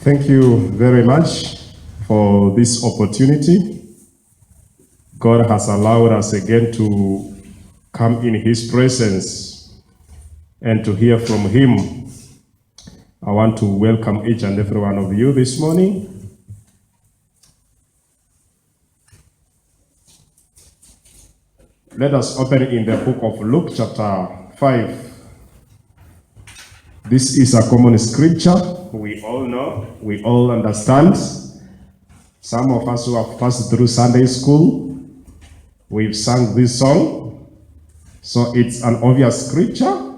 Thank you very much for this opportunity. God has allowed us again to come in His presence and to hear from Him. I want to welcome each and every one of you this morning. Let us open in the book of Luke chapter 5. This is a common scripture. We all know, we all understand. Some of us who have passed through Sunday school, we've sung this song. So it's an obvious scripture,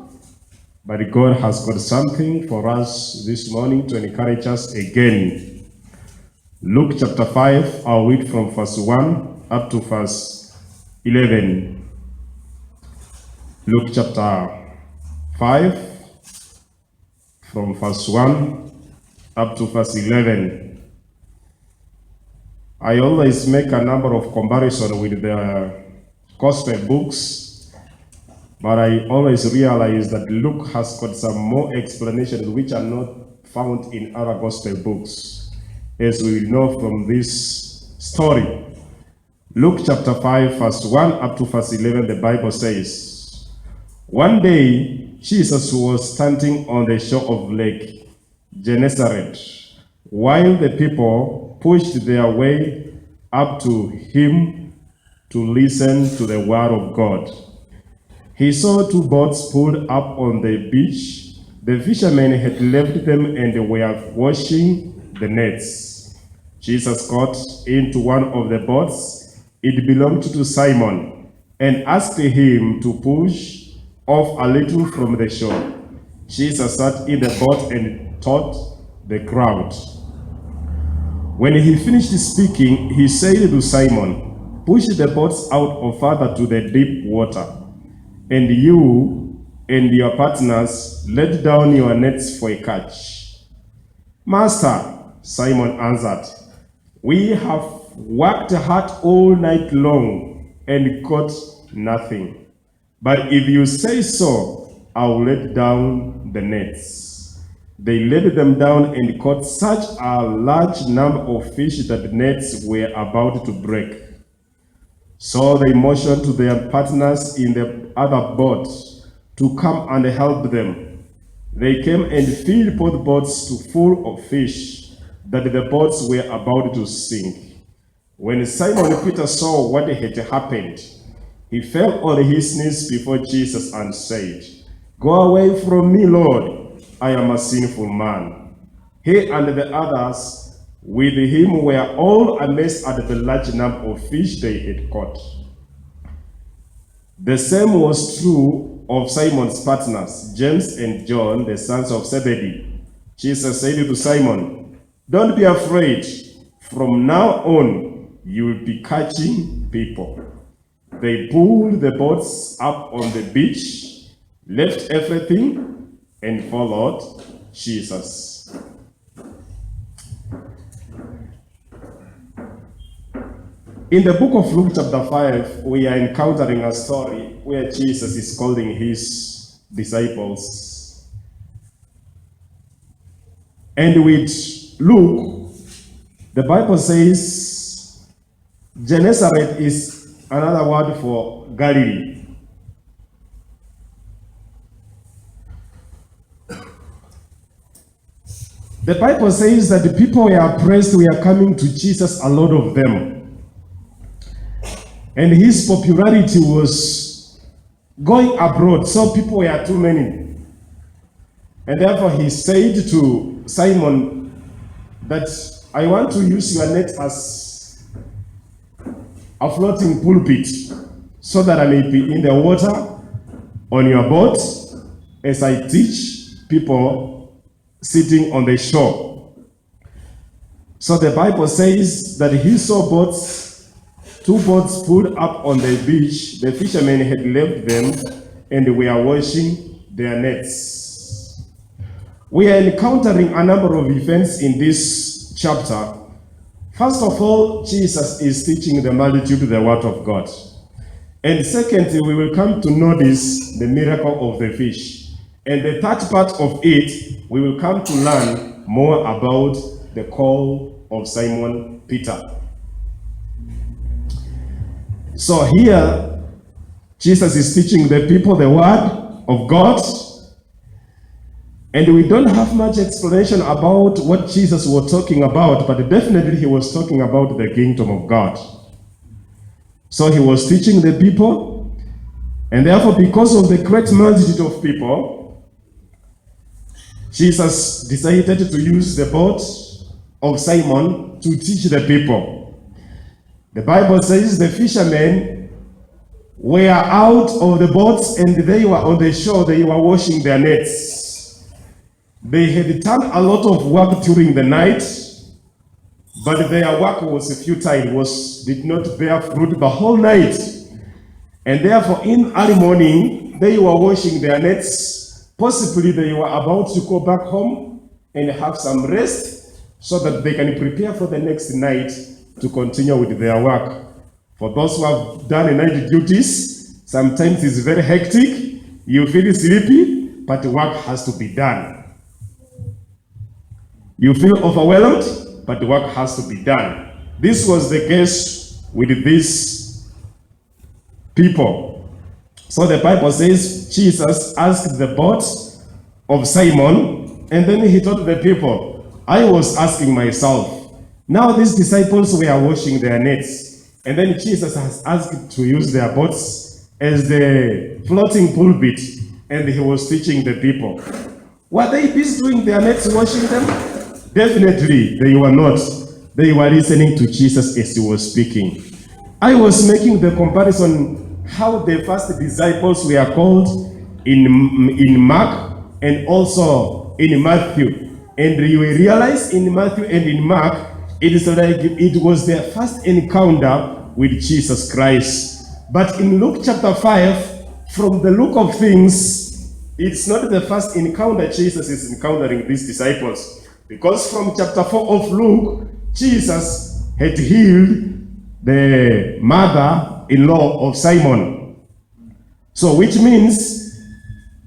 but God has got something for us this morning to encourage us again. Luke chapter 5, I'll read from verse 1 up to verse 11. Luke chapter 5, from verse 1 up to verse 11. I always make a number of comparisons with the gospel books, but I always realize that Luke has got some more explanations which are not found in other gospel books, as we will know from this story. Luke chapter 5, verse 1 up to verse 11, the Bible says, "One day, Jesus was standing on the shore of Lake Gennesaret, while the people pushed their way up to him to listen to the word of God. He saw two boats pulled up on the beach. The fishermen had left them and were washing the nets. Jesus got into one of the boats. It belonged to Simon, and asked him to push off a little from the shore. Jesus sat in the boat and taught the crowd. When he finished speaking, he said to Simon, 'Push the boats out or further to the deep water, and you and your partners let down your nets for a catch.' 'Master,' Simon answered, 'we have worked hard all night long and caught nothing. But if you say so, I'll let down the nets.' They let them down and caught such a large number of fish that the nets were about to break. So they motioned to their partners in the other boat to come and help them. They came and filled both boats full of fish, that the boats were about to sink. When Simon Peter saw what had happened, he fell on his knees before Jesus and said, 'Go away from me, Lord, I am a sinful man.' He and the others with him were all amazed at the large number of fish they had caught. The same was true of Simon's partners, James and John, the sons of Zebedee. Jesus said to Simon, 'Don't be afraid. From now on, you will be catching people.' They pulled the boats up on the beach, left everything, and followed Jesus." In the book of Luke chapter 5, we are encountering a story where Jesus is calling his disciples. And with Luke, the Bible says Gennesaret is another word for Galilee. The Bible says that the people were oppressed, were coming to Jesus, a lot of them. And his popularity was going abroad, so people were too many. And therefore he said to Simon that, "I want to use your net as a floating pulpit, so that I may be in the water on your boat as I teach people sitting on the shore." So the Bible says that he saw two boats pulled up on the beach. The fishermen had left them and were washing their nets. We are encountering a number of events in this chapter. First of all, Jesus is teaching the multitude the word of God. And secondly, we will come to notice the miracle of the fish. And the third part of it, we will come to learn more about the call of Simon Peter. So here, Jesus is teaching the people the word of God. And we don't have much explanation about what Jesus was talking about, but definitely he was talking about the kingdom of God. So he was teaching the people, and therefore because of the great multitude of people, Jesus decided to use the boat of Simon to teach the people. The Bible says the fishermen were out of the boats and they were on the shore, they were washing their nets. They had done a lot of work during the night, but their work was futile, did not bear fruit the whole night. And therefore, in early morning, they were washing their nets. Possibly they were about to go back home and have some rest so that they can prepare for the next night to continue with their work. For those who have done night duties, sometimes it's very hectic, you feel sleepy, but work has to be done. You feel overwhelmed, but the work has to be done. This was the case with these people. So the Bible says Jesus asked the boat of Simon, and then he told the people, I was asking myself, now these disciples were washing their nets, and then Jesus has asked to use their boats as the floating pulpit, and he was teaching the people. Were they busy doing their nets, washing them? Definitely, they were not. They were listening to Jesus as he was speaking. I was making the comparison how the first disciples were called in Mark and also in Matthew. And you will realize in Matthew and in Mark, it is like it was their first encounter with Jesus Christ. But in Luke chapter 5, from the look of things, it's not the first encounter Jesus is encountering these disciples. Because from chapter 4 of Luke, Jesus had healed the mother-in-law of Simon. So which means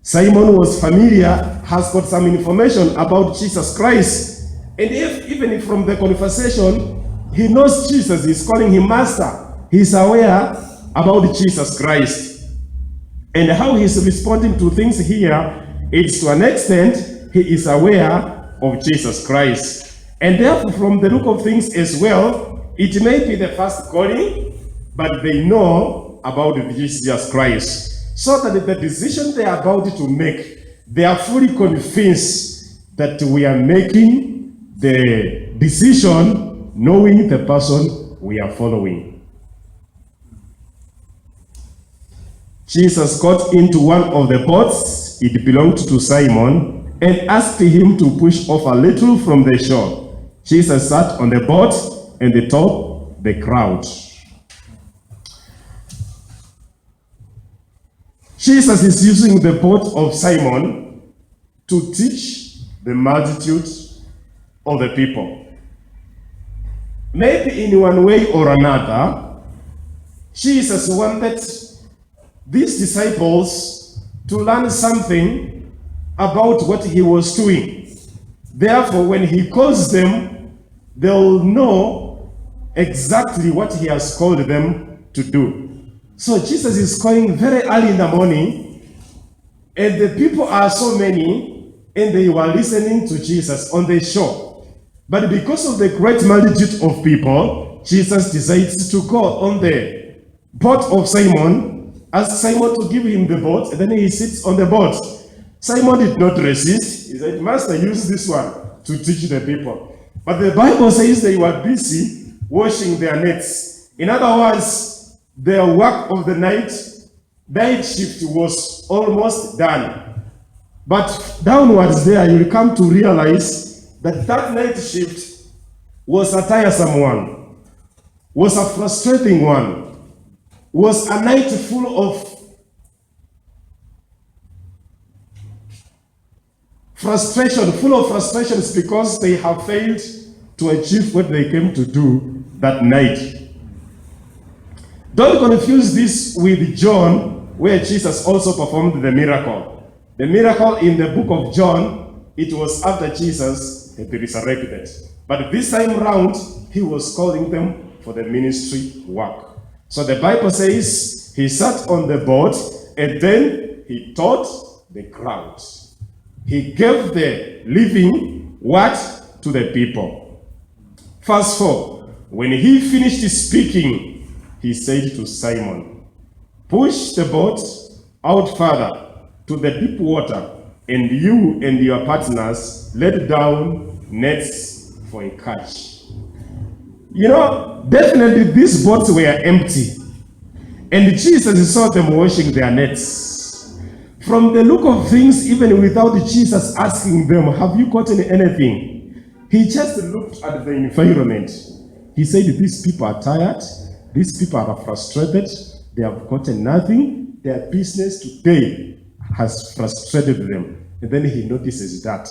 Simon was familiar, has got some information about Jesus Christ. And even from the conversation, he knows Jesus is calling him master. He's aware about Jesus Christ. And how he's responding to things here, it's to an extent, he is aware of Jesus Christ. And therefore, from the look of things as well, it may be the first calling, but they know about Jesus Christ. So that the decision they are about to make, they are fully convinced that we are making the decision knowing the person we are following. Jesus got into one of the boats, it belonged to Simon, and asked him to push off a little from the shore. Jesus sat on the boat and taught the crowd. Jesus is using the boat of Simon to teach the multitude of the people. Maybe in one way or another, Jesus wanted these disciples to learn something about what he was doing. Therefore, when he calls them, they'll know exactly what he has called them to do. So Jesus is calling very early in the morning, and the people are so many, and they were listening to Jesus on the shore. But because of the great multitude of people, Jesus decides to go on the boat of Simon, asks Simon to give him the boat, and then he sits on the boat. Simon did not resist. He said, Master, use this one to teach the people. But the Bible says they were busy washing their nets. In other words, their work of the night shift was almost done. But downwards there, you will come to realize that night shift was a tiresome one, was a frustrating one, was a night full of full of frustrations because they have failed to achieve what they came to do that night. Don't confuse this with John, where Jesus also performed the miracle. The miracle in the book of John, it was after Jesus had resurrected. But this time round, he was calling them for the ministry work. So the Bible says he sat on the boat and then he taught the crowd. He gave the living word to the people. Verse 4, when he finished speaking, he said to Simon, push the boat out further to the deep water, and you and your partners let down nets for a catch. You know, definitely these boats were empty, and Jesus saw them washing their nets. From the look of things, even without Jesus asking them, have you gotten anything? He just looked at the environment. He said, these people are tired, these people are frustrated, they have gotten nothing, their business today has frustrated them. And then he notices that.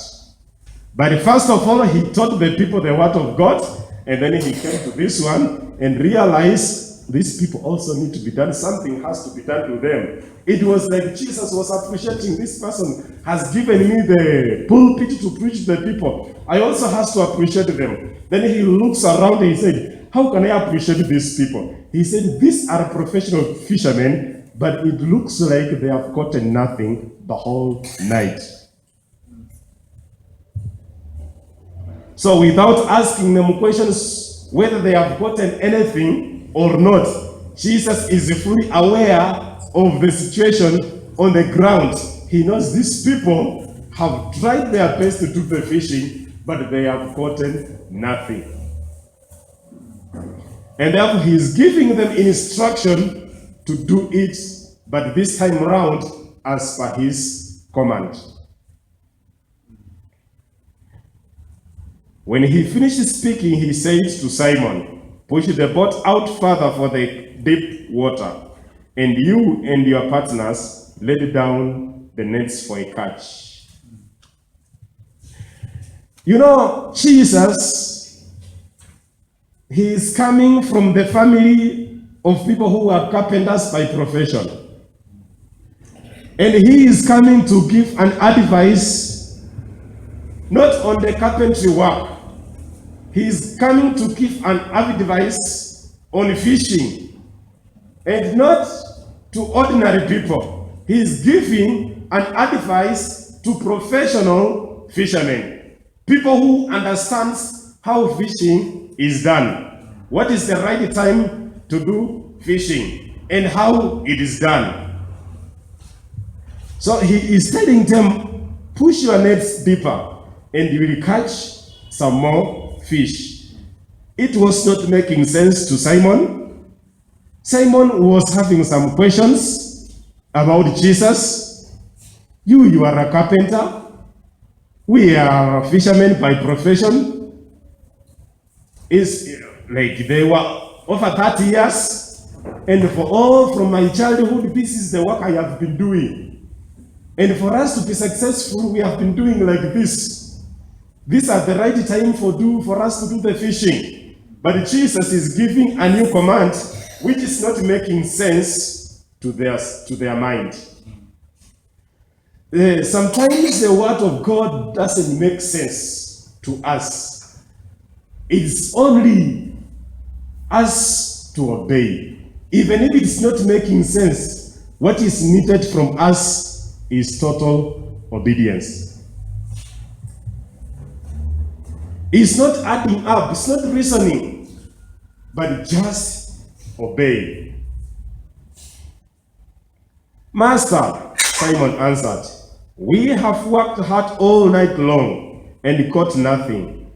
But first of all, he taught the people the word of God, and then he came to this one and realized these people also need to be done. Something has to be done to them. It was like Jesus was appreciating this person has given me the pulpit to preach to the people. I also has to appreciate them. Then he looks around and he said, how can I appreciate these people? He said, these are professional fishermen, but it looks like they have gotten nothing the whole night. So without asking them questions whether they have gotten anything or not, Jesus is fully aware of the situation on the ground. He knows these people have tried their best to do the fishing, but they have gotten nothing. And therefore he is giving them instruction to do it, but this time around as per his command. When he finished speaking, he said to Simon, push the boat out further for the deep water, and you and your partners let down the nets for a catch. You know, Jesus, he is coming from the family of people who are carpenters by profession. And he is coming to give an advice, not on the carpentry work. He is coming to give an advice on fishing, and not to ordinary people. He is giving an advice to professional fishermen, people who understand how fishing is done, what is the right time to do fishing, and how it is done. So he is telling them, push your nets deeper, and you will catch some more fish. It was not making sense to Simon. Simon was having some questions about Jesus. You are a carpenter. We are fishermen by profession. It's like they were over 30 years. And for all from my childhood, this is the work I have been doing. And for us to be successful, we have been doing like this. These are the right time for us to do the fishing. But Jesus is giving a new command which is not making sense to their mind. Sometimes the word of God doesn't make sense to us. It's only us to obey. Even if it's not making sense, what is needed from us is total obedience. It's not adding up, it's not reasoning, but just obey. Master, Simon answered, we have worked hard all night long and caught nothing.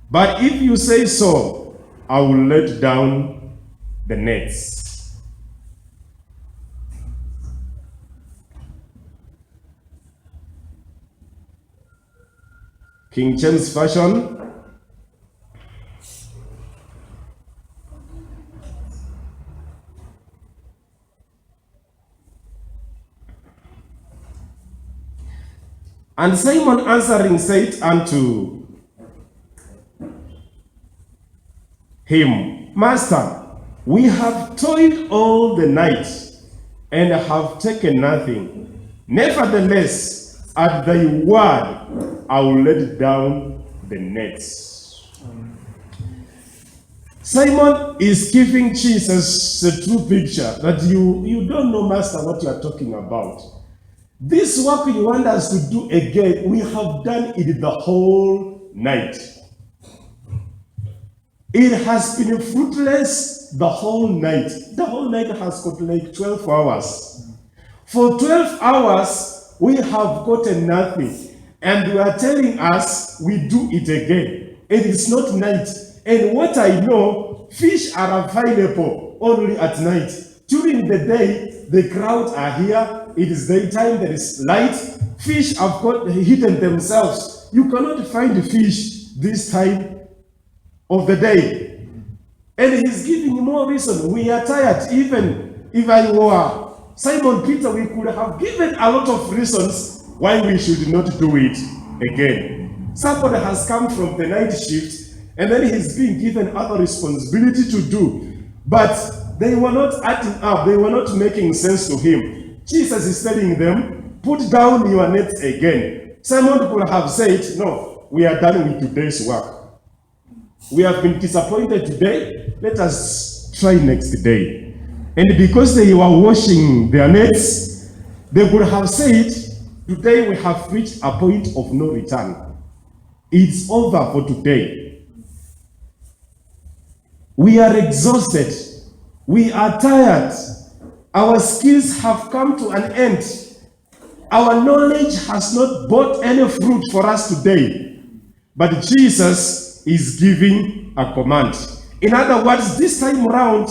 But if you say so, I will let down the nets. King James Version. And Simon answering said unto him, Master, we have toiled all the night and have taken nothing. Nevertheless, At thy word, I will let down the nets. Simon is giving Jesus the true picture that you don't know, Master, what you are talking about. This work you want us to do again, we have done it the whole night. It has been fruitless the whole night. The whole night has got like 12 hours. For 12 hours, we have gotten nothing. And you are telling us we do it again. It is not night. And what I know, fish are available only at night. During the day, the crowds are here. It is daytime, there is light. Fish have got hidden themselves. You cannot find fish this time of the day. And he's giving more reason. We are tired. Even if I were Simon Peter, we could have given a lot of reasons why we should not do it again. Somebody has come from the night shift and then he's being given other responsibility to do. But they were not adding up. They were not making sense to him. Jesus is telling them, put down your nets again. Simon could have said, no, we are done with today's work. We have been disappointed today. Let us try next day. And because they were washing their nets, they would have said, today we have reached a point of no return. It's over for today. We are exhausted. We are tired. Our skills have come to an end. Our knowledge has not brought any fruit for us today. But Jesus is giving a command. In other words, this time around,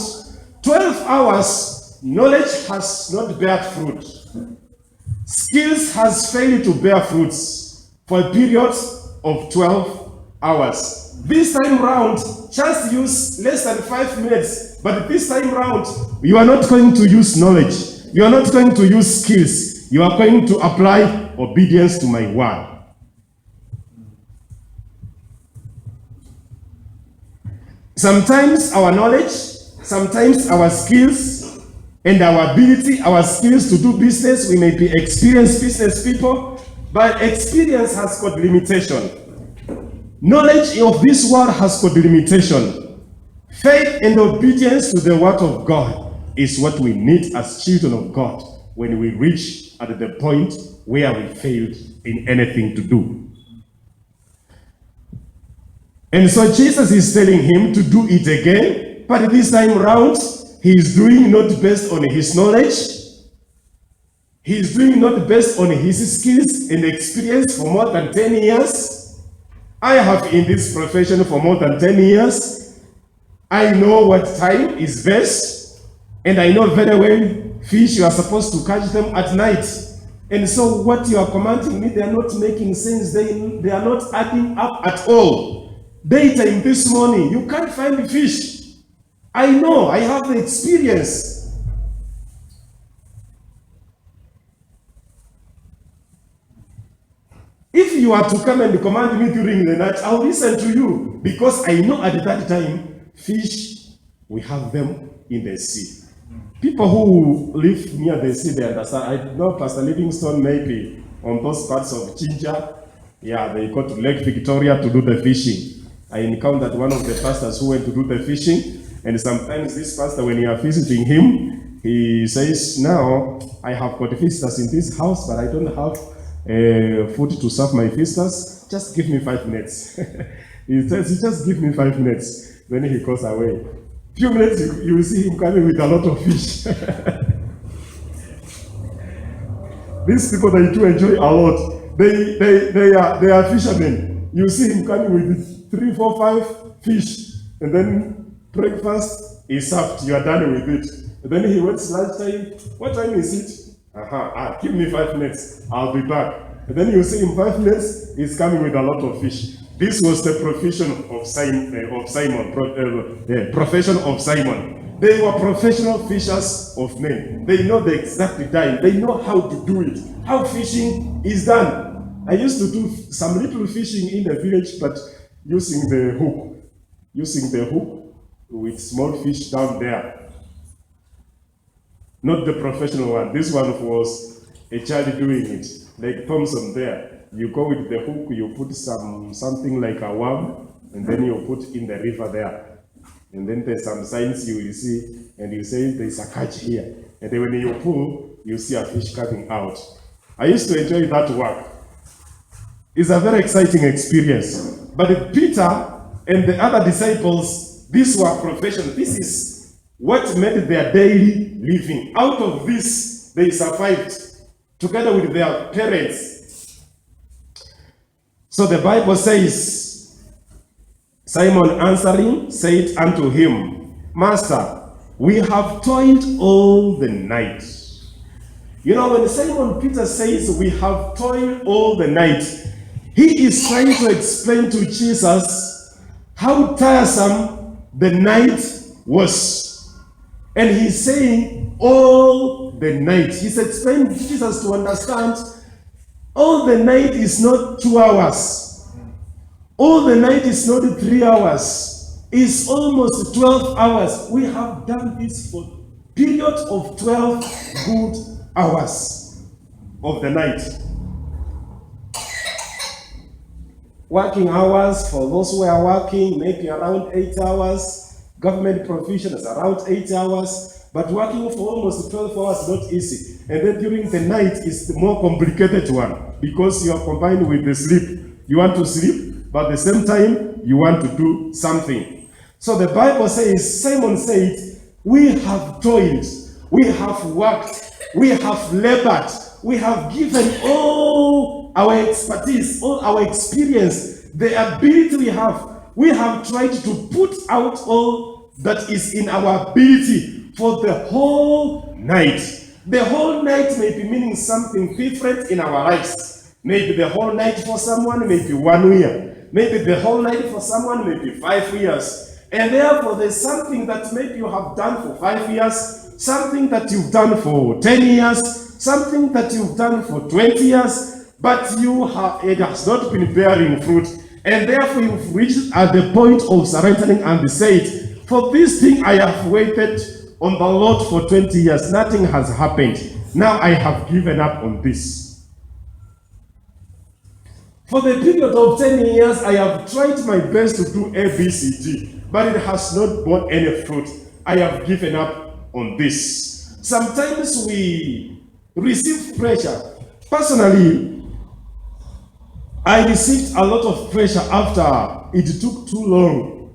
12 hours, knowledge has not bear fruit. Skills has failed to bear fruits for a period of 12 hours. This time round, just use less than 5 minutes. But this time round, you are not going to use knowledge. You are not going to use skills. You are going to apply obedience to my word. Sometimes our knowledge, sometimes our skills, and our ability, our skills to do business, we may be experienced business people, but experience has got limitation. Knowledge of this world has got limitation. Faith and obedience to the word of God is what we need as children of God when we reach at the point where we failed in anything to do. And so Jesus is telling him to do it again, but this time around, he is doing not based on his knowledge. He is doing not based on his skills and experience for more than 10 years. I have in this profession for more than 10 years. I know what time is best, and I know very well fish, you are supposed to catch them at night. And so what you are commanding me, they are not making sense. They are not adding up at all. Daytime this morning, you can't find fish. I know, I have the experience. If you are to come and command me during the night, I'll listen to you, because I know at that time, fish, we have them in the sea. People who live near the sea, they understand. I know Pastor Livingstone maybe on those parts of Jinja. Yeah, they go to Lake Victoria to do the fishing. I encountered one of the pastors who went to do the fishing, and sometimes this pastor, when you are visiting him, he says, now, I have got visitors in this house, but I don't have food to serve my visitors. Just give me 5 minutes. He says, just give me 5 minutes. Then he goes away. Few minutes, you will see him coming with a lot of fish. These people, they do enjoy a lot. They are fishermen. You see him coming with 3, 4, 5 fish, and then breakfast is served. You are done with it. And then he waits lunchtime. What time is it? Give me 5 minutes. I'll be back. And then you see in 5 minutes, he's coming with a lot of fish. This was the profession of Simon. Profession of Simon. They were professional fishers of men. They know the exact time. They know how to do it. How fishing is done. I used to do some little fishing in the village, but using the hook. Using the hook with small fish down there. Not the professional one. This one was a child doing it. like Thompson there. You go with the hook, you put something like a worm, and then you put in the river there. And then there's some signs you will see, and you say there's a catch here. And then when you pull, you see a fish coming out. I used to enjoy that work. It's a very exciting experience. But Peter and the other disciples, these were professionals. This is what made their daily living. Out of this, they survived together with their parents. So the Bible says, Simon answering said unto him, Master, we have toiled all the night. You know, when Simon Peter says we have toiled all the night, he is trying to explain to Jesus how tiresome the night was. And he's saying all the night. He's explaining to Jesus to understand all the night is not 2 hours. All the night is not 3 hours. It's almost 12 hours. We have done this for a period of 12 good hours of the night. Working hours for those who are working, maybe around 8 hours. Government provision is around 8 hours. But working for almost 12 hours is not easy. And then during the night is the more complicated one, because you are combined with the sleep. You want to sleep, but at the same time, you want to do something. So the Bible says, Simon said, we have toiled, we have worked, we have labored, we have given all our expertise, all our experience, the ability we have tried to put out all that is in our ability for the whole night. The whole night may be meaning something different in our lives. Maybe the whole night for someone, maybe 1 year. Maybe the whole night for someone, maybe 5 years. And therefore, there's something that maybe you have done for 5 years, something that you've done for 10 years, something that you've done for 20 years, but it has not been bearing fruit. And therefore, you've reached at the point of surrendering and said, for this thing I have waited on the Lord for 20 years. Nothing has happened. Now I have given up on this. For the period of 10 years, I have tried my best to do A, B, C, D, but it has not borne any fruit. I have given up on this. Sometimes we receive pressure. Personally, I received a lot of pressure after it took too long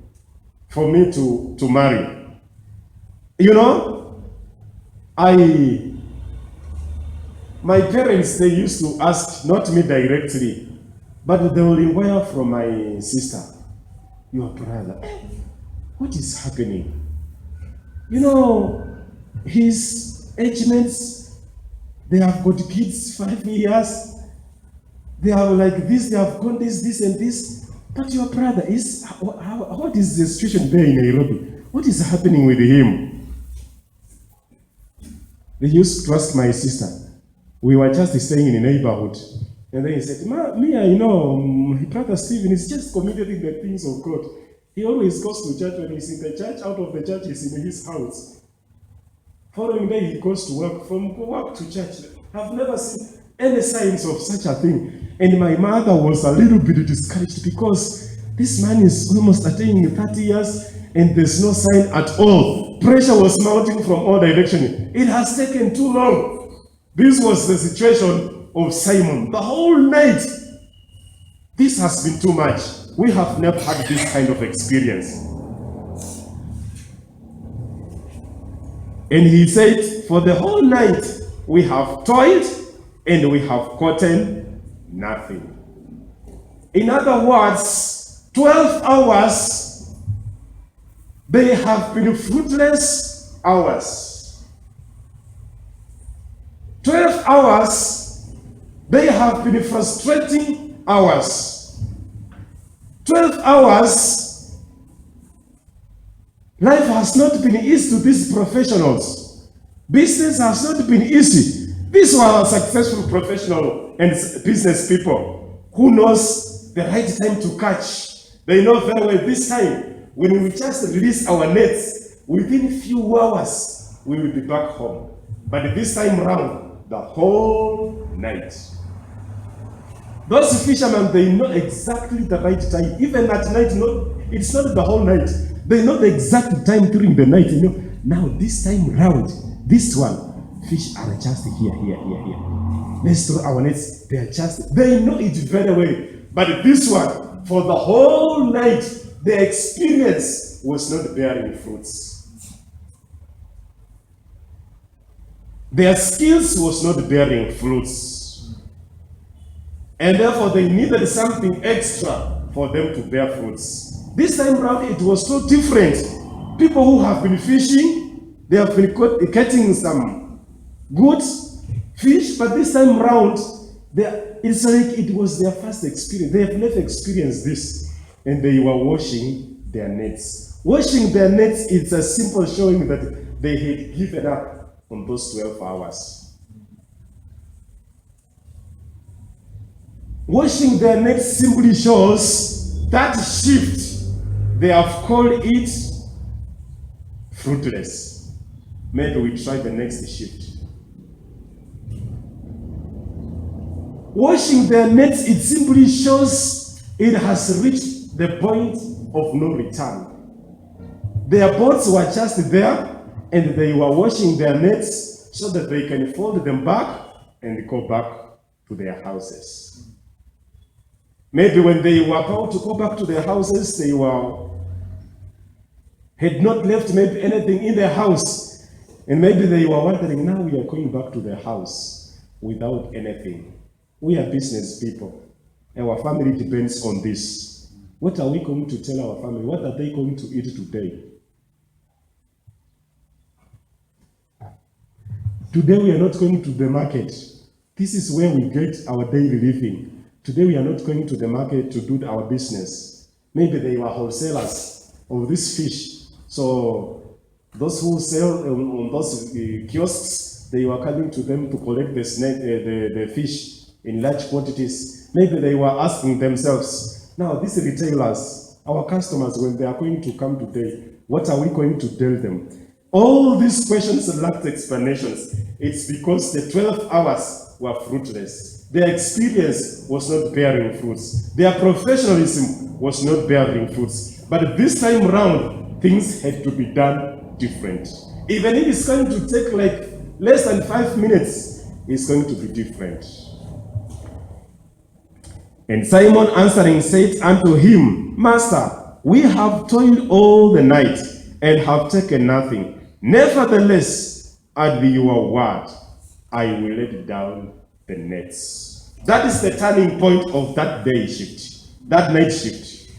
for me to marry. You know, my parents, they used to ask, not me directly, but they will inquire from my sister, your brother, what is happening? You know, his age mates, they have got kids 5 years, they are like this, they have gone this and this, but your brother is, what is the situation there in Nairobi? What is happening with him? They used to ask my sister. We were just staying in a neighborhood. And then he said, me, I know, Brother Stephen is just committed in the things of God. He always goes to church. When he's in the church, out of the church, he's in his house. Following day, he goes to work. From work to church. I've never seen any signs of such a thing. And my mother was a little bit discouraged because this man is almost attaining 30 years and there's no sign at all. Pressure was mounting from all directions. It has taken too long. This was the situation of Simon. The whole night, this has been too much. We have never had this kind of experience. And he said, for the whole night, we have toiled and we have gotten nothing. In other words, 12 hours, they have been fruitless hours. 12 hours, they have been frustrating hours. 12 hours, life has not been easy to these professionals. Business has not been easy. These were successful professional and business people who knows the right time to catch. They know very well this time. When we just release our nets, within few hours, we will be back home. But this time round, the whole night. Those fishermen, they know exactly the right time. Even at night, it's not the whole night. They know the exact time during the night. Now this time round, this one, fish are just here. Let's throw our nets. They know it very well. But this one, for the whole night, their experience was not bearing fruits. Their skills was not bearing fruits. And therefore they needed something extra for them to bear fruits. This time around it was so different. People who have been fishing, they have been catching some good fish, but this time around, it's like it was their first experience. They have never experienced this. And they were washing their nets. Washing their nets is a simple showing that they had given up on those 12 hours. Washing their nets simply shows that shift. They have called it fruitless. Maybe we try the next shift. Washing their nets, it simply shows it has reached the point of no return. Their boats were just there and they were washing their nets so that they can fold them back and go back to their houses. Maybe when they were about to go back to their houses, they had not left maybe anything in their house. And maybe they were wondering, now we are going back to their house without anything. We are business people. Our family depends on this. What are we going to tell our family? What are they going to eat today? Today we are not going to the market. This is where we get our daily living. Today we are not going to the market to do our business. Maybe they were wholesalers of this fish. So those who sell on those kiosks, they were coming to them to collect the fish in large quantities. Maybe they were asking themselves, now these retailers, our customers, when they are going to come today, what are we going to tell them? All these questions lacked explanations. It's because the 12 hours were fruitless. Their experience was not bearing fruits. Their professionalism was not bearing fruits. But this time around, things had to be done different. Even if it's going to take like less than 5 minutes, it's going to be different. And Simon answering said unto him, Master, we have toiled all the night and have taken nothing. Nevertheless, at your word, I will let down the nets. That is the turning point of that day shift, that night shift.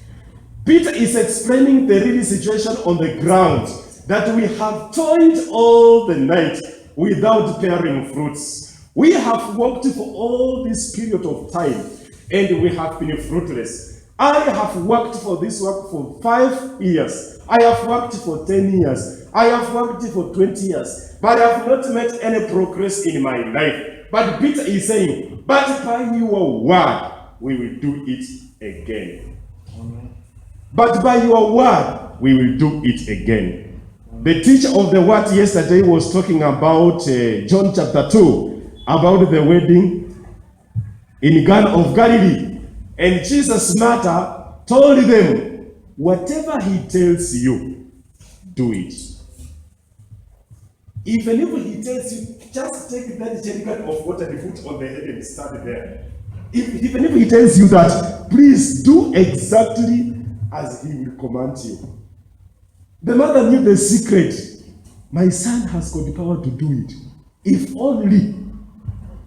Peter is explaining the real situation on the ground, that we have toiled all the night without bearing fruits. We have worked for all this period of time and we have been fruitless. I have worked for this work for 5 years. I have worked for 10 years. I have worked for 20 years. But I have not made any progress in my life. But Peter is saying, but by your word, we will do it again. Amen. But by your word, we will do it again. The teacher of the word yesterday was talking about John chapter 2, about the wedding in Cana of Galilee. And Jesus' mother told them, whatever he tells you, do it. Even if he tells you, just take that jerrycan of water and put on the head and stand there. Even if he tells you that, please do exactly as he will command you. The mother knew the secret. My son has got the power to do it. If only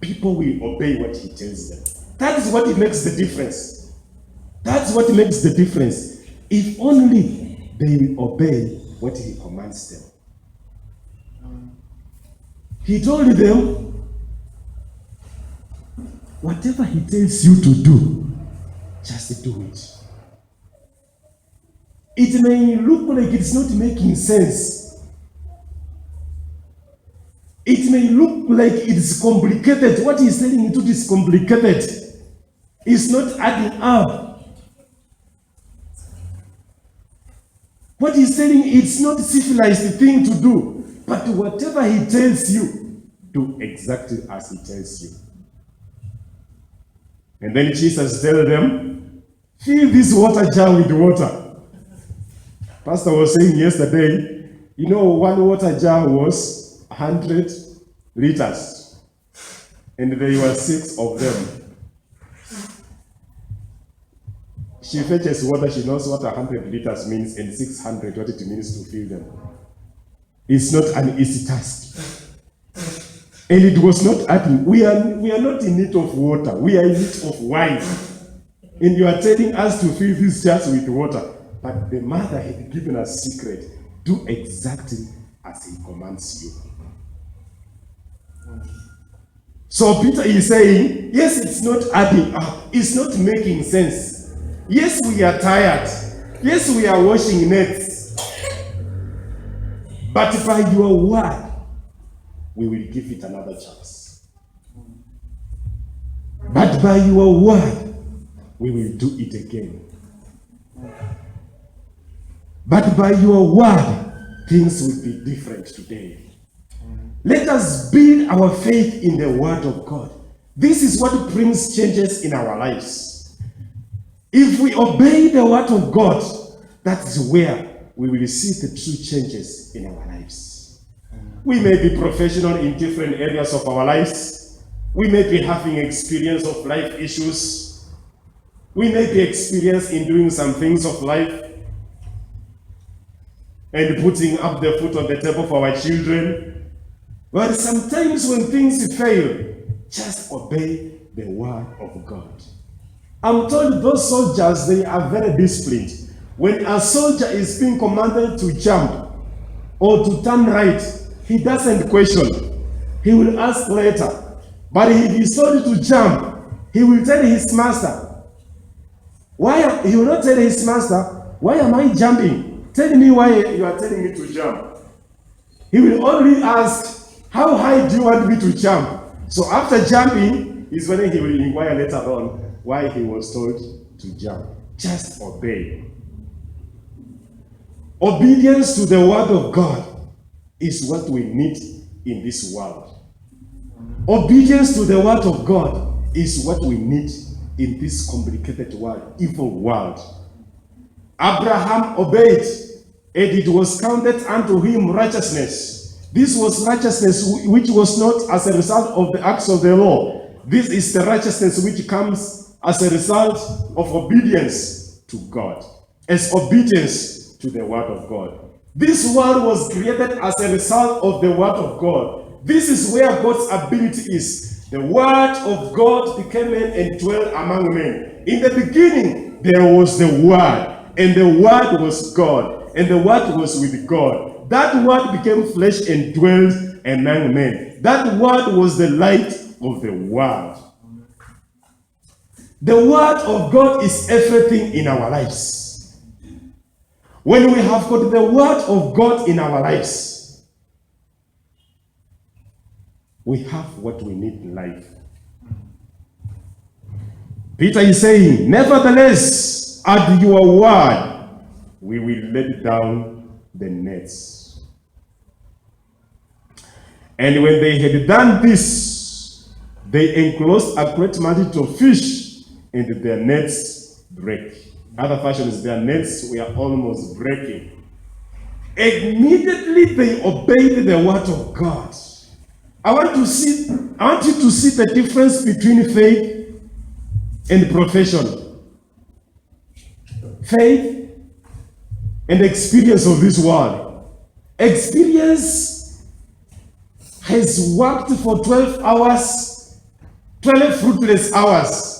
people will obey what he tells them. That is what makes the difference. That's what makes the difference. If only they will obey what he commands them. He told them, whatever he tells you to do, just do it. It may look like it's not making sense. It may look like it's complicated. What he's telling you to do is complicated. It's not adding up. What he's saying, it's not a civilized thing to do. But whatever he tells you, do exactly as he tells you. And then Jesus tells them, fill this water jar with water. Pastor was saying yesterday, you know, one water jar was 100 liters. And there were 6 of them. She fetches water, she knows what 100 liters means, and 600 what it means to fill them. It's not an easy task. And it was not happening. We are not in need of water. We are in need of wine. And you are telling us to fill these jars with water. But the mother had given us secret. Do exactly as he commands you. So Peter is saying, yes, it's not adding up. It's not making sense. Yes, we are tired. Yes, we are washing nets. But by your word, we will give it another chance. But by your word, we will do it again. But by your word, things will be different today. Let us build our faith in the word of God. This is what brings changes in our lives. If we obey the word of God, that is where we will see the true changes in our lives. We may be professional in different areas of our lives. We may be having experience of life issues. We may be experienced in doing some things of life and putting up the food on the table for our children. But sometimes when things fail, just obey the word of God. I'm told those soldiers, they are very disciplined. When a soldier is being commanded to jump or to turn right, he doesn't question. He will ask later. But if he's told to jump, he will tell his master. He will not tell his master, why am I jumping? Tell me why you are telling me to jump. He will only ask, how high do you want me to jump? So after jumping is when he will inquire later on why he was told to jump. Just obey. Obedience to the word of God is what we need in this world. Obedience to the word of God is what we need in this complicated world, evil world. Abraham obeyed, and it was counted unto him righteousness. This was righteousness which was not as a result of the acts of the law. This is the righteousness which comes as a result of obedience to God, as obedience to the word of God. This world was created as a result of the word of God. This is where God's ability is. The word of God became man and dwelt among men. In the beginning, there was the word, and the word was God, and the word was with God. That word became flesh and dwelt among men. That word was the light of the world. The word of God is everything in our lives. When we have got the word of God in our lives, we have what we need in life. Peter is saying, nevertheless, at your word, we will let down the nets. And when they had done this, they enclosed a great multitude of fish, and their nets break. Other versions, their nets were almost breaking. Immediately they obeyed the word of God. I want you to see the difference between faith and profession. Faith and experience of this world. Experience has worked for 12 hours, 12 fruitless hours.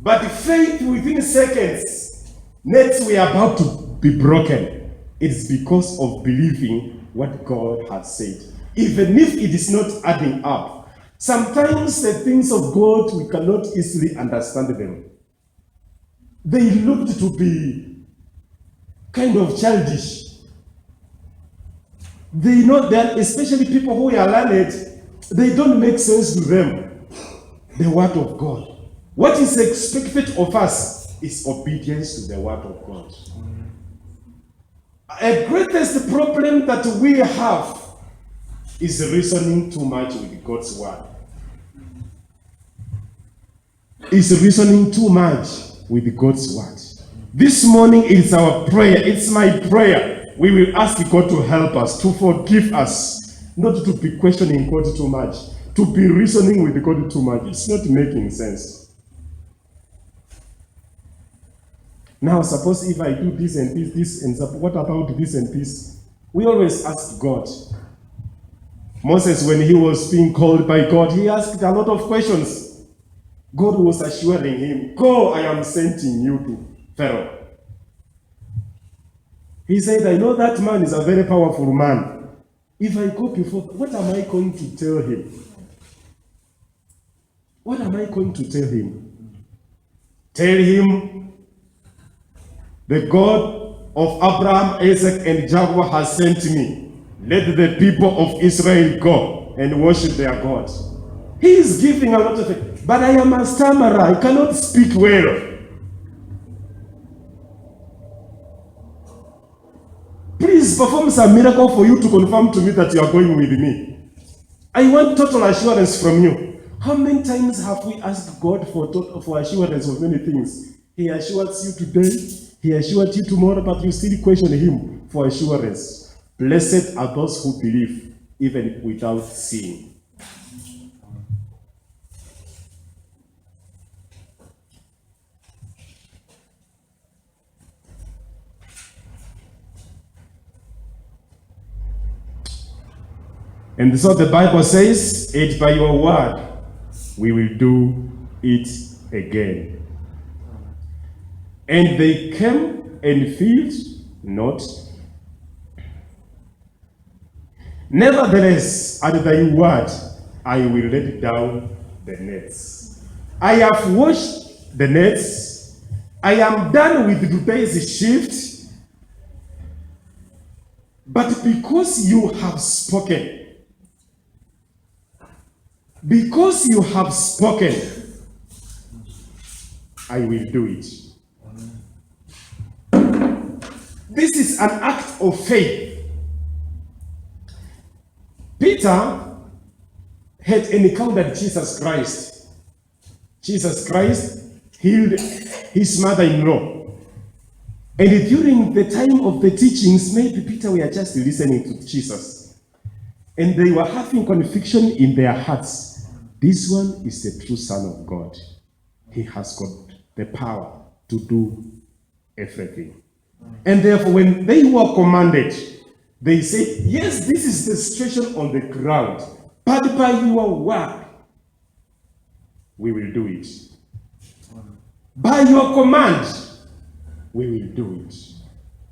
But faith within seconds, nets were about to be broken. It's because of believing what God has said. Even if it is not adding up. Sometimes the things of God, we cannot easily understand them. They looked to be kind of childish. They know that, especially people who are learned, they don't make sense to them. The word of God. What is expected of us is obedience to the word of God. A greatest problem that we have is reasoning too much with God's word. is reasoning too much with God's word. This morning it's our prayer, it's my prayer. We will ask God to help us, to forgive us, not to be questioning God too much, to be reasoning with God too much. It's not making sense. Now, suppose if I do this and this, and what about this and this? We always ask God. Moses, when he was being called by God, he asked a lot of questions. God was assuring him, go, I am sending you to Pharaoh. He said, I know that man is a very powerful man. If I go before, what am I going to tell him? What am I going to tell him? Tell him, the God of Abraham, Isaac, and Jacob has sent me. Let the people of Israel go and worship their God. He is giving a lot of it. But I am a stammerer. I cannot speak well. Please perform some miracle for you to confirm to me that you are going with me. I want total assurance from you. How many times have we asked God for assurance of many things? He assures you today, he assures you tomorrow, but you still question him for assurance. Blessed are those who believe, even without seeing. And so the Bible says, "It by your word we will do it again." And they came and feared not. Nevertheless, at thy word I will let down the nets. I have washed the nets. I am done with today's shift. But because you have spoken, I will do it. This is an act of faith. Peter had encountered Jesus Christ. Jesus Christ healed his mother-in-law. And during the time of the teachings, maybe Peter were just listening to Jesus. And they were having conviction in their hearts. This one is the true Son of God. He has got the power to do everything. And therefore, when they were commanded, they said, yes, this is the situation on the ground, but by your word, we will do it. By your command, we will do it.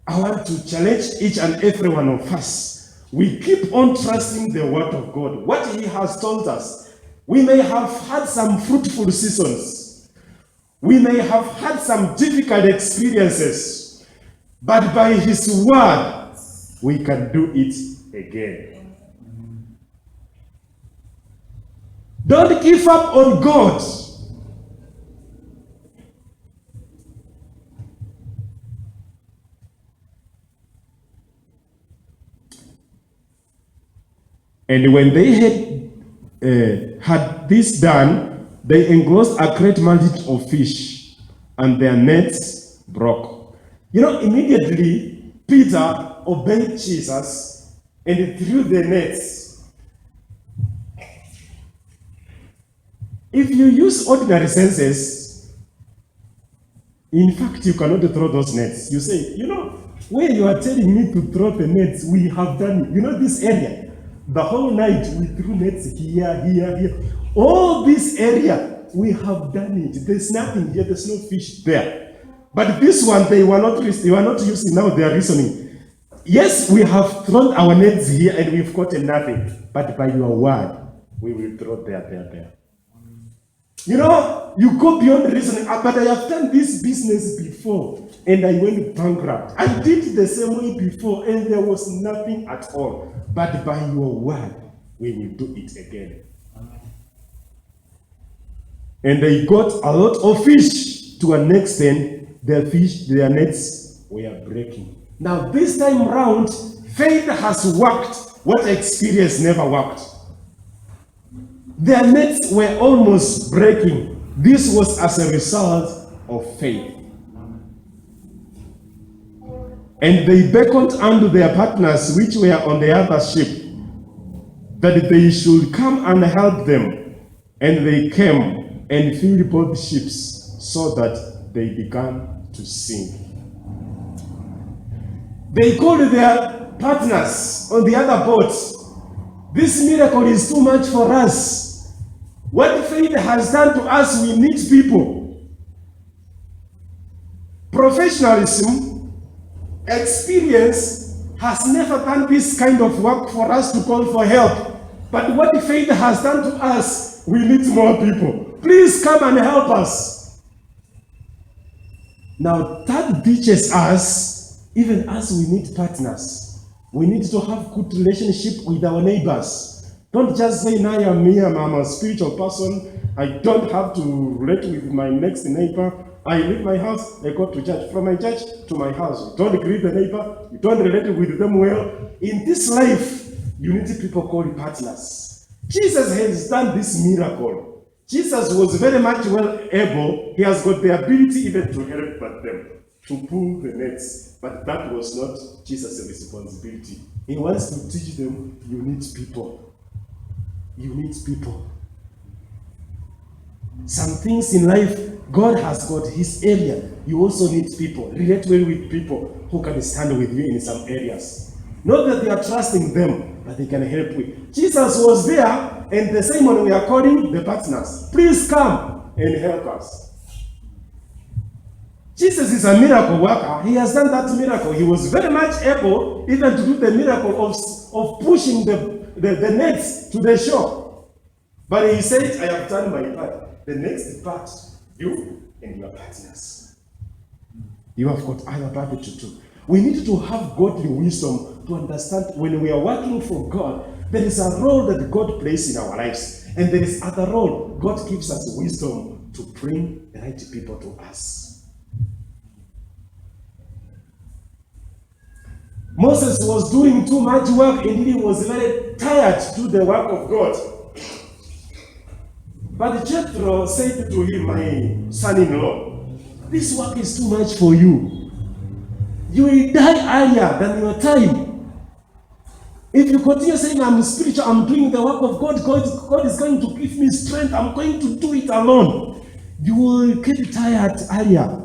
I want to challenge each and every one of us. We keep on trusting the word of God, what he has told us. We may have had some fruitful seasons. We may have had some difficult experiences, but by his word, we can do it again. Don't give up on God. And when they had this done, they engrossed a great multitude of fish, and their nets broke. You know, immediately Peter obeyed Jesus and threw the nets. If you use ordinary senses, in fact, you cannot throw those nets. You say, you know, where you are telling me to throw the nets, we have done it. You know this area? The whole night we threw nets here, here, here. All this area, we have done it. There's nothing here, there's no fish there. But this one, they were not using, now they are reasoning. Yes, we have thrown our nets here and we've gotten nothing. But by your word, we will throw there. You know, you go beyond reasoning. But I have done this business before and I went bankrupt. I did the same way before and there was nothing at all. But by your word, we will do it again. And they got a lot of fish. To an extent, their nets were breaking. Now, this time round, faith has worked what experience never worked. Their nets were almost breaking, This was as a result of faith. And they beckoned unto their partners which were on the other ship, that they should come and help them. And they came and filled both ships, so that they began to sink. They called their partners on the other boat. This miracle is too much for us. What faith has done to us, we need people. Professionalism, experience has never done this kind of work for us to call for help. But what faith has done to us, we need more people. Please come and help us. Now that teaches us, even as we need partners, we need to have good relationship with our neighbors. Don't just say, "Now I'm a spiritual person. I don't have to relate with my next neighbor. I leave my house, I go to church. From my church to my house, you don't greet the neighbor, you don't relate with them well." In this life, you need people called partners. Jesus has done this miracle. Jesus was very much well able. He has got the ability even to help them, to pull the nets. But that was not Jesus' responsibility. He wants to teach them, you need people. You need people. Some things in life, God has got his area. You also need people. Relate well with people who can stand with you in some areas. Not that they are trusting them, but they can help with. Jesus was there, and the Simon we are calling the partners. Please come and help us. Jesus is a miracle worker. He has done that miracle. He was very much able even to do the miracle of pushing the nets to the shore. But he said, "I have done my part. The next part, you and your partners. You have got other part to do." We need to have godly wisdom to understand when we are working for God, there is a role that God plays in our lives. And there is other role. God gives us wisdom to bring the right people to us. Moses was doing too much work and he was very tired to do the work of God. But Jethro said to him, "My son-in-law, this work is too much for you. You will die earlier than your time. If you continue saying, 'I'm spiritual, I'm doing the work of God, God is going to give me strength, I'm going to do it alone,' you will get tired earlier.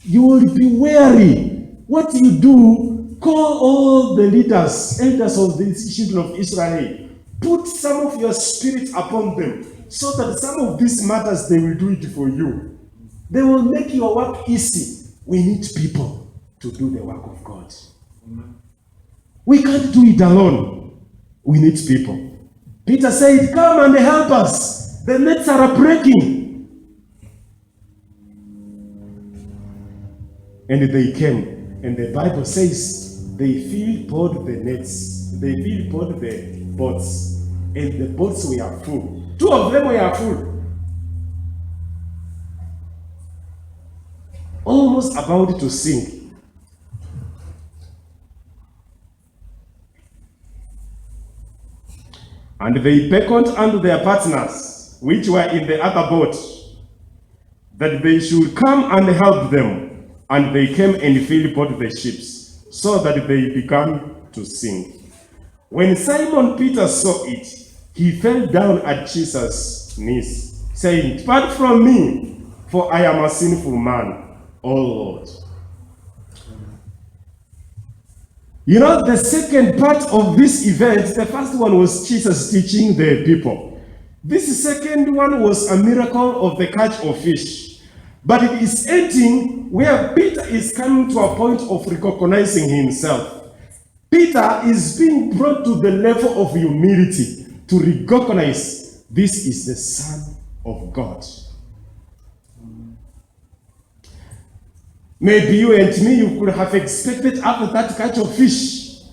You will be weary. What you do, call all the leaders, elders of the children of Israel. Put some of your spirit upon them, so that some of these matters, they will do it for you. They will make your work easy." We need people to do the work of God. We can't do it alone. We need people. Peter said, "Come and help us. The nets are breaking." And they came. And the Bible says they filled both the nets. They filled both the boats. And the boats were full. Two of them were full. Almost about to sink. And they beckoned unto their partners, which were in the other boat, that they should come and help them. And they came and filled both the ships, so that they began to sink. When Simon Peter saw it, he fell down at Jesus' knees, saying, "Depart from me, for I am a sinful man, O Lord." You know, the second part of this event, the first one was Jesus teaching the people. This second one was a miracle of the catch of fish. But it is ending where Peter is coming to a point of recognizing himself. Peter is being brought to the level of humility to recognize this is the Son of God. Maybe you and me, you could have expected after that catch of fish,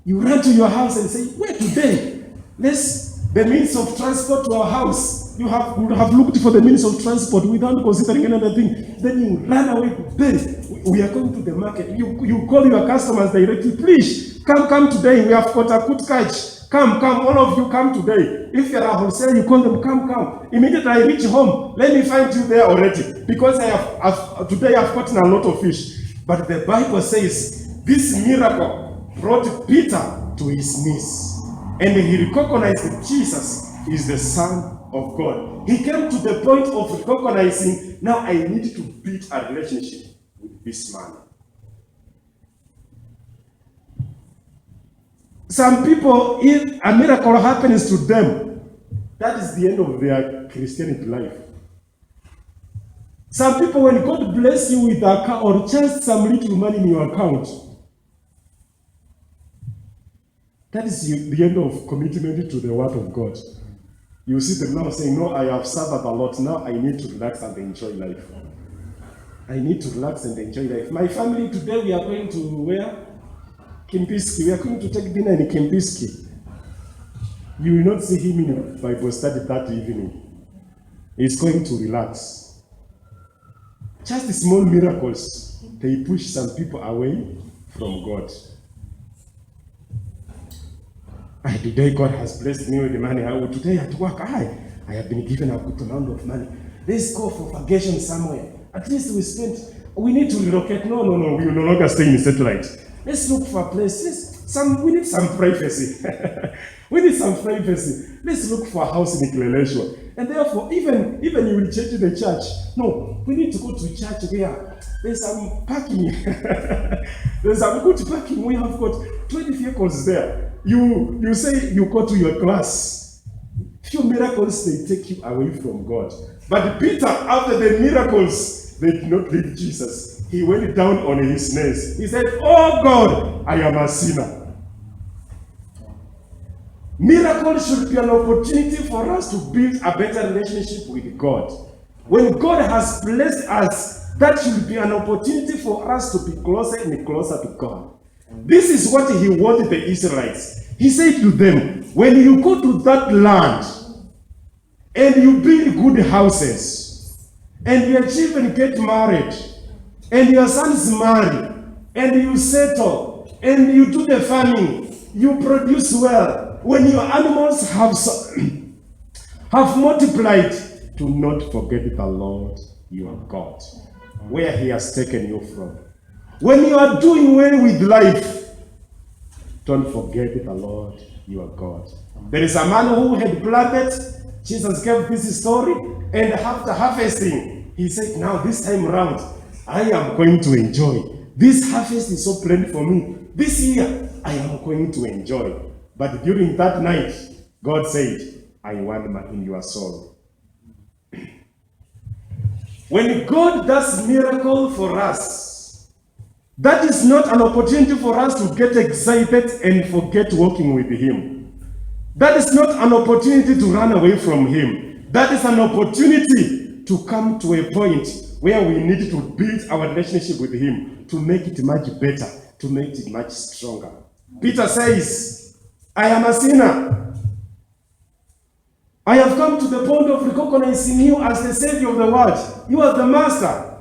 you run to your house and say, "Where today? The means of transport to our house." You would have looked for the means of transport without considering another thing. Then you run away today. We are going to the market. You call your customers directly, "Please, come today. We have got a good catch. Come, all of you come today. If you're a wholesaler, you call them, come. Immediately I reach home, let me find you there already. Because today I've gotten a lot of fish. But the Bible says this miracle brought Peter to his knees. And he recognized that Jesus is the Son of God. He came to the point of recognizing, now I need to build a relationship with this man. Some people, if a miracle happens to them, that is the end of their Christianity life. Some people, when God bless you with a car or just some little money in your account, that is the end of commitment to the word of God. You see them now saying, no, I have suffered a lot. Now I need to relax and enjoy life. I need to relax and enjoy life. My family today, we are going to where? Kempinski. We are going to take dinner in Kempinski. You will not see him in Bible study that evening. He's going to relax. Just the small miracles, they push some people away from God. Today God has blessed me with the money. Today at work, I have been given a good amount of money. Let's go for vacation somewhere. At least we need to relocate. No, we will no longer stay in satellite. Let's look for a place. We need some privacy. We need some privacy. Let's look for a house in Kileleshwa. And therefore, even you will change the church. No, we need to go to church where there's some parking. There's some good parking. We have got 20 vehicles there. You say you go to your class. Few miracles, they take you away from God. But Peter, after the miracles, they did not leave Jesus. He went down on his knees. He said, oh God, I am a sinner. Miracle should be an opportunity for us to build a better relationship with God. When God has blessed us, that should be an opportunity for us to be closer and closer to God. This is what he wanted the Israelites. He said to them, when you go to that land and you build good houses and your children get married and your sons marry and you settle and you do the farming, you produce well, when your animals have multiplied, do not forget the Lord your God, where he has taken you from. When you are doing well with life, don't forget the Lord your God. There is a man who had planted. Jesus gave this story, and after harvesting, he said, now this time around, I am going to enjoy. This harvest is so plenty for me. This year, I am going to enjoy. But during that night, God said, I want in your soul. When God does miracle for us, that is not an opportunity for us to get excited and forget walking with him. That is not an opportunity to run away from him. That is an opportunity to come to a point where we need to build our relationship with him, to make it much better, to make it much stronger. Peter says, I am a sinner. I have come to the point of recognizing you as the Savior of the world. You are the Master.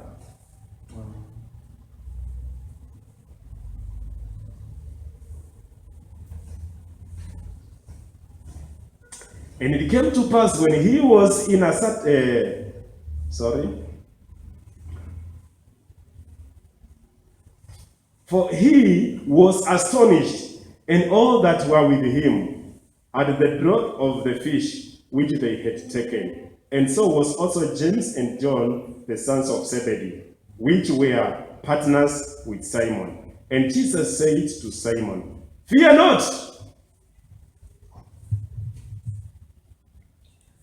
And it came to pass when he was in for he was astonished, and all that were with him, at the draught of the fish which they had taken. And so was also James and John, the sons of Zebedee, which were partners with Simon. And Jesus said to Simon, fear not.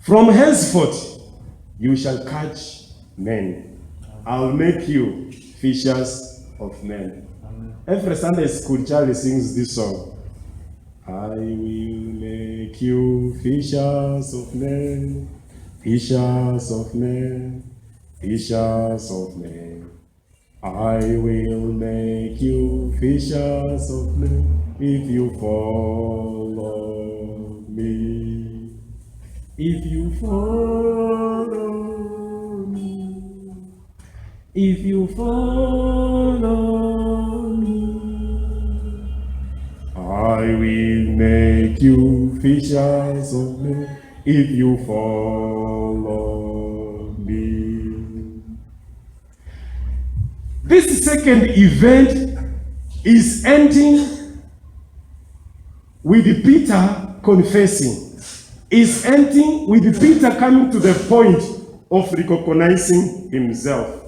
From henceforth, you shall catch men. I'll make you fishers of men. Amen. Every Sunday school child sings this song. I will make you fishers of men, fishers of men, fishers of men. I will make you fishers of men if you follow me. If you follow me, if you follow me, I will make you fishers of men if you follow me. This second event is ending with Peter confessing. Is ending with Peter coming to the point of recognizing himself.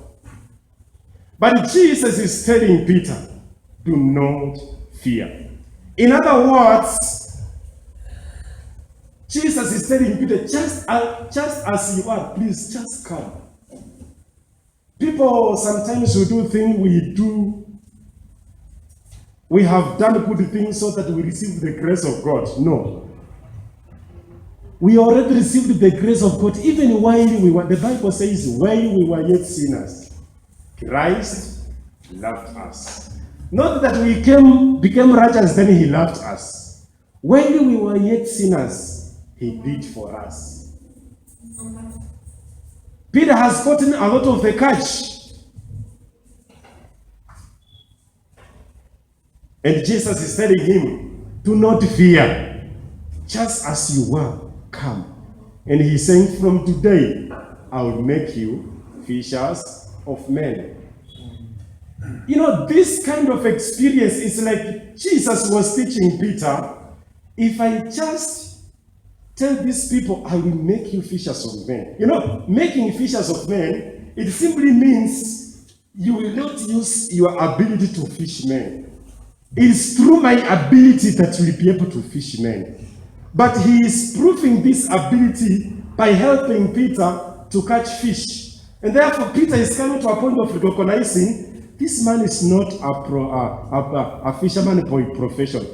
But Jesus is telling Peter, do not fear. In other words, Jesus is telling Peter, just as you are, please just come. People sometimes will do things we have done good things so that we receive the grace of God. No. We already received the grace of God even while we were, the Bible says, while we were yet sinners, Christ loved us. Not that we became righteous, then he loved us. While we were yet sinners, he did for us. Peter has gotten a lot of the catch. And Jesus is telling him, do not fear. Just as you were, come. And he's saying, from today, I will make you fishers of men. You know, this kind of experience is like Jesus was teaching Peter, if I just tell these people, I will make you fishers of men. You know, making fishers of men, it simply means you will not use your ability to fish men. It is through my ability that you will be able to fish men. But he is proving this ability by helping Peter to catch fish. And therefore, Peter is coming to a point of recognizing this man is not a fisherman by profession.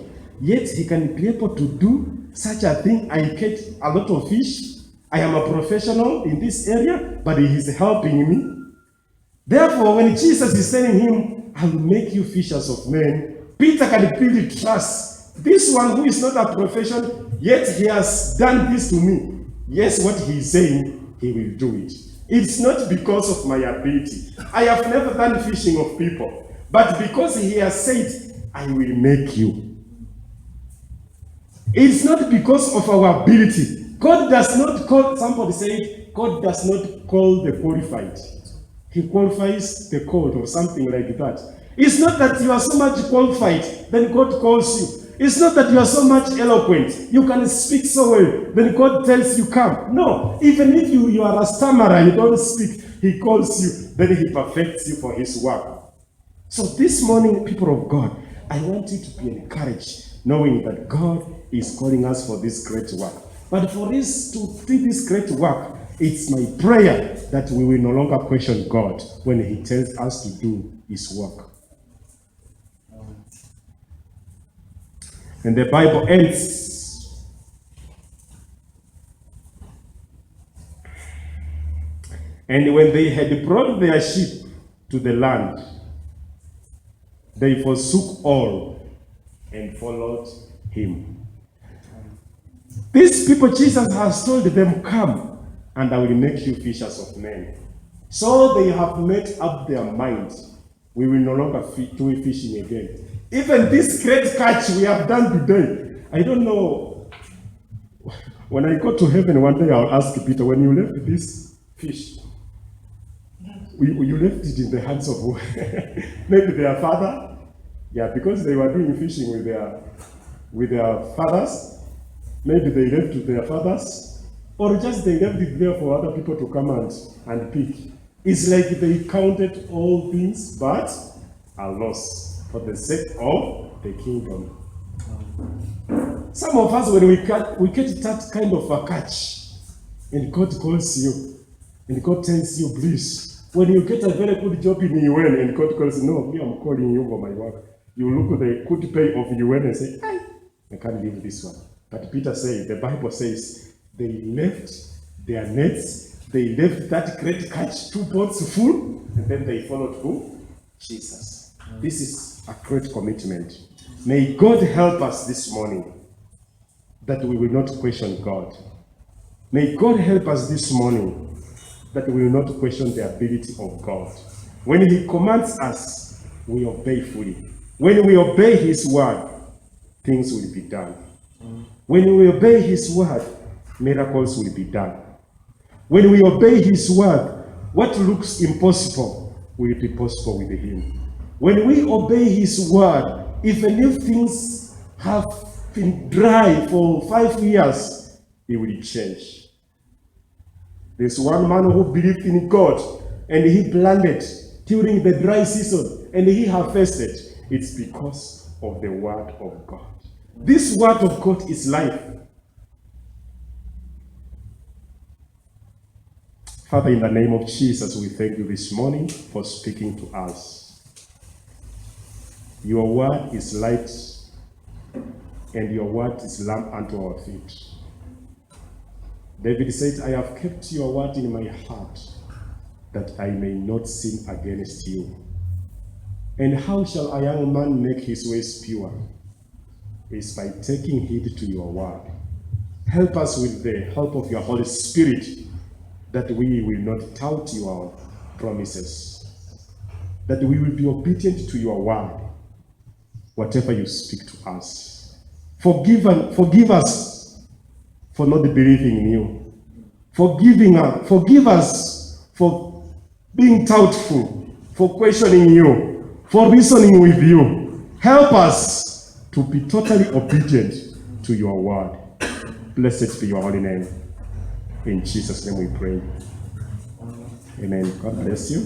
Yet he can be able to do such a thing. I catch a lot of fish. I am a professional in this area, but he is helping me. Therefore, when Jesus is telling him, I will make you fishers of men, Peter can really trust this one who is not a profession, yet he has done this to me. Yes, what he is saying, he will do it. It's not because of my ability. I have never done fishing of people, but because he has said, I will make you. It's not because of our ability. God does not call, somebody said, God does not call the qualified. He qualifies the called or something like that. It's not that you are so much qualified, then God calls you. It's not that you are so much eloquent, you can speak so well, then God tells you come. No, even if you are a stammerer, you don't speak, he calls you, then he perfects you for his work. So this morning, people of God, I want you to be encouraged, knowing that God is calling us for this great work. But for us to do this great work, it's my prayer that we will no longer question God when he tells us to do his work. And the Bible ends. And when they had brought their sheep to the land, they forsook all and followed him. These people, Jesus has told them, come, and I will make you fishers of men. So they have made up their mind. We will no longer do fishing again. Even this great catch we have done today, I don't know. When I go to heaven one day, I'll ask Peter, when you left this fish, you left it in the hands of who? Maybe their father? Yeah, because they were doing fishing with their fathers. Maybe they left to their fathers. Or just they left it there for other people to come and pick. It's like they counted all things but a loss for the sake of the kingdom. Some of us, when we get that kind of a catch, and God calls you, and God tells you, please, when you get a very good job in UN, and God calls you, no, me, I'm calling you for my work. You look at the good pay of UN and say, I can't leave this one. But Peter said, the Bible says, they left their nets, they left that great catch, 2 boats full, and then they followed who? Jesus. This is a great commitment. May God help us this morning that we will not question God. May God help us this morning that we will not question the ability of God. When he commands us, we obey fully. When we obey his word, things will be done. When we obey his word, miracles will be done. When we obey his word, what looks impossible will be possible with him. When we obey his word, even if things have been dry for 5 years, it will change. There's one man who believed in God, and he planted during the dry season, and he harvested. It's because of the word of God. This word of God is life. Father, in the name of Jesus, we thank you this morning for speaking to us. Your word is light, and your word is lamp unto our feet. David said, I have kept your word in my heart, that I may not sin against you. And how shall a young man make his ways pure? Is by taking heed to your word. Help us with the help of your Holy Spirit, that we will not doubt your promises, that we will be obedient to your word, whatever you speak to us. Forgive us for not believing in you. Forgive us for being doubtful, for questioning you, for reasoning with you. Help us to be totally obedient to your word. Blessed be your holy name. In Jesus' name we pray. Amen. God bless you.